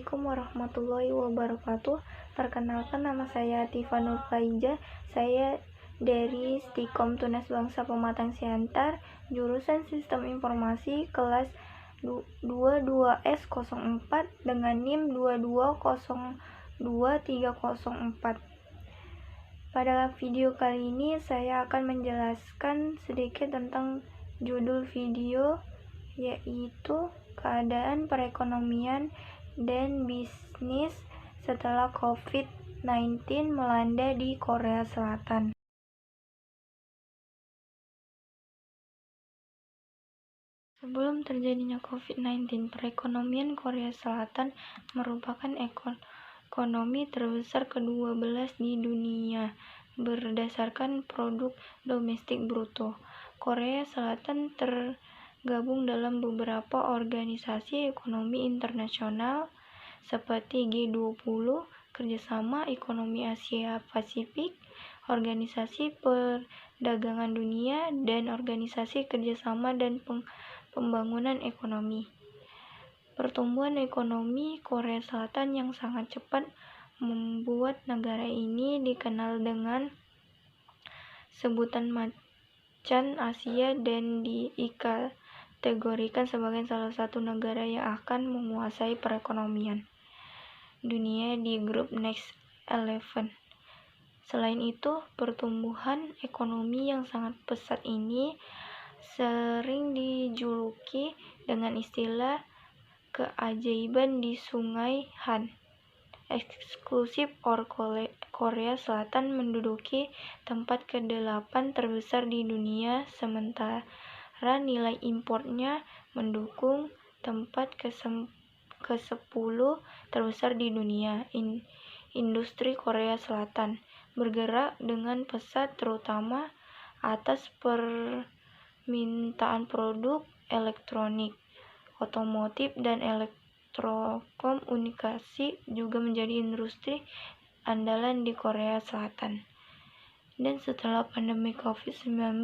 Assalamualaikum warahmatullahi wabarakatuh. Perkenalkan, nama saya Atifa Nurfaiza. Saya dari Stikom Tunas Bangsa Pematang Siantar, jurusan Sistem Informasi kelas 22S04 dengan NIM 2202304. Pada video kali ini saya akan menjelaskan sedikit tentang judul video, yaitu keadaan perekonomian dan bisnis setelah COVID-19 melanda di Korea Selatan. Sebelum terjadinya COVID-19, perekonomian Korea Selatan merupakan ekonomi terbesar ke-12 di dunia berdasarkan produk domestik bruto. Korea Selatan tergabung dalam beberapa organisasi ekonomi internasional seperti G20, Kerjasama Ekonomi Asia Pasifik, Organisasi Perdagangan Dunia, dan Organisasi Kerjasama dan Pembangunan Ekonomi. Pertumbuhan ekonomi Korea Selatan yang sangat cepat membuat negara ini dikenal dengan sebutan macan Asia dan dikategorikan sebagai salah satu negara yang akan menguasai perekonomian dunia di grup Next 11. Selain itu, pertumbuhan ekonomi yang sangat pesat ini sering dijuluki dengan istilah keajaiban di Sungai Han. Eksklusif Korea Selatan menduduki tempat ke-8 terbesar di dunia, sementara nilai impornya mendukung tempat ke-10 terbesar di dunia. Industri Korea Selatan bergerak dengan pesat terutama atas permintaan produk elektronik, otomotif, dan elektrokomunikasi juga menjadi industri andalan di Korea Selatan. Dan setelah pandemi COVID-19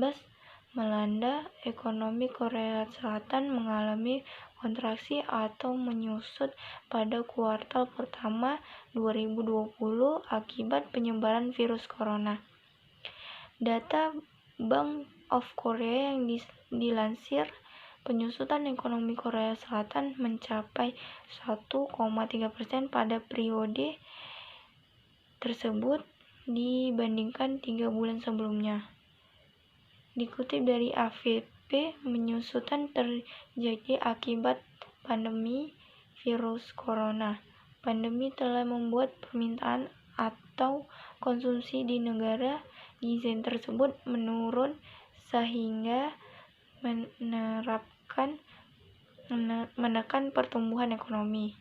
melanda, ekonomi Korea Selatan mengalami kontraksi atau menyusut pada kuartal pertama 2020 akibat penyebaran virus corona. Data Bank of Korea yang dilansir, penyusutan ekonomi Korea Selatan mencapai 1,3% pada periode tersebut dibandingkan 3 bulan sebelumnya. Dikutip dari AFP, penyusutan terjadi akibat pandemi virus corona. Pandemi telah membuat permintaan atau konsumsi di negara gizi tersebut menurun sehingga menekan pertumbuhan ekonomi.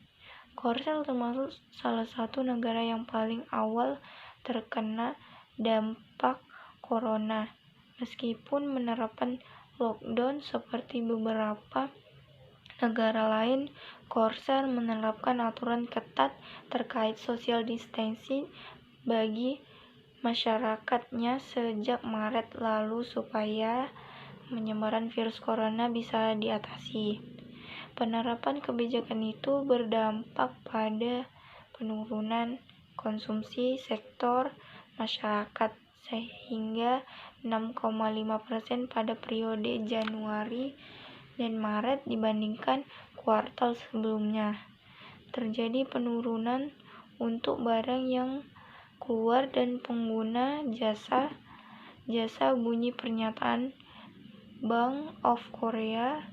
Korea termasuk salah satu negara yang paling awal terkena dampak corona. Meskipun menerapkan lockdown seperti beberapa negara lain, Korea menerapkan aturan ketat terkait social distancing bagi masyarakatnya sejak Maret lalu supaya penyebaran virus corona bisa diatasi. Penerapan kebijakan itu berdampak pada penurunan konsumsi sektor masyarakat sehingga 6,5% pada periode Januari dan Maret dibandingkan kuartal sebelumnya. Terjadi penurunan untuk barang yang keluar dan pengguna jasa bunyi pernyataan Bank of Korea.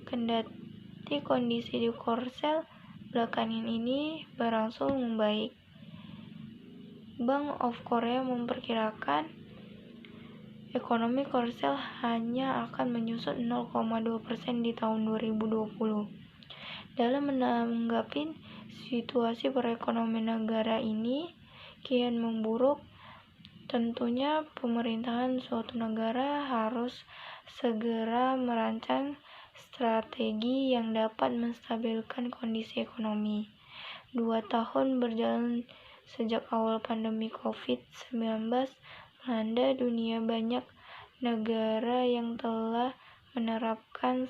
Kendati kondisi di Korea belakangan ini berangsur membaik, Bank of Korea memperkirakan ekonomi Korea hanya akan menyusut 0,2% di tahun 2020. Dalam menanggapi situasi perekonomian negara ini kian memburuk, tentunya pemerintahan suatu negara harus segera merancang strategi yang dapat menstabilkan kondisi ekonomi. 2 tahun berjalan sejak awal pandemi COVID-19 melanda dunia, banyak negara yang telah menerapkan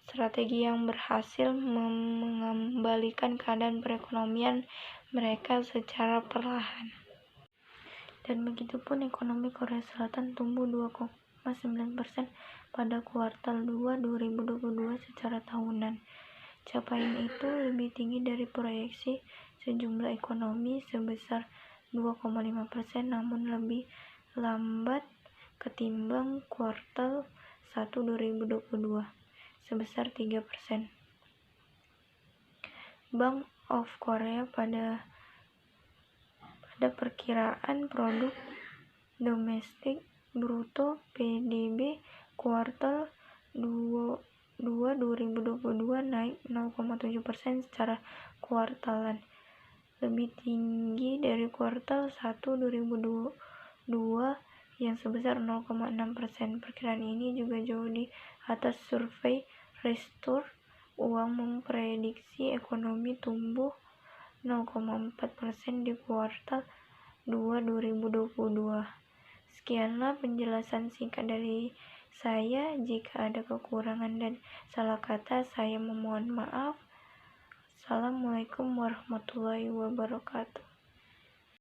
strategi yang berhasil mengembalikan keadaan perekonomian mereka secara perlahan. Dan begitupun ekonomi Korea Selatan tumbuh 2,9% pada kuartal 2 2022 secara tahunan. Capaian itu lebih tinggi dari proyeksi sejumlah ekonomi sebesar 2,5%, namun lebih lambat ketimbang kuartal 1 2022 sebesar 3%. Bank of Korea pada perkiraan produk domestik bruto PDB kuartal 2 2022 naik 0,7% secara kuartalan, lebih tinggi dari kuartal 1 2022 yang sebesar 0,6%. Perkiraan ini juga jauh di atas survei Restore Uang memprediksi ekonomi tumbuh 0,4% di kuartal 2 2022. Sekianlah penjelasan singkat dari saya. Jika ada kekurangan dan salah kata, saya memohon maaf. Assalamualaikum warahmatullahi wabarakatuh.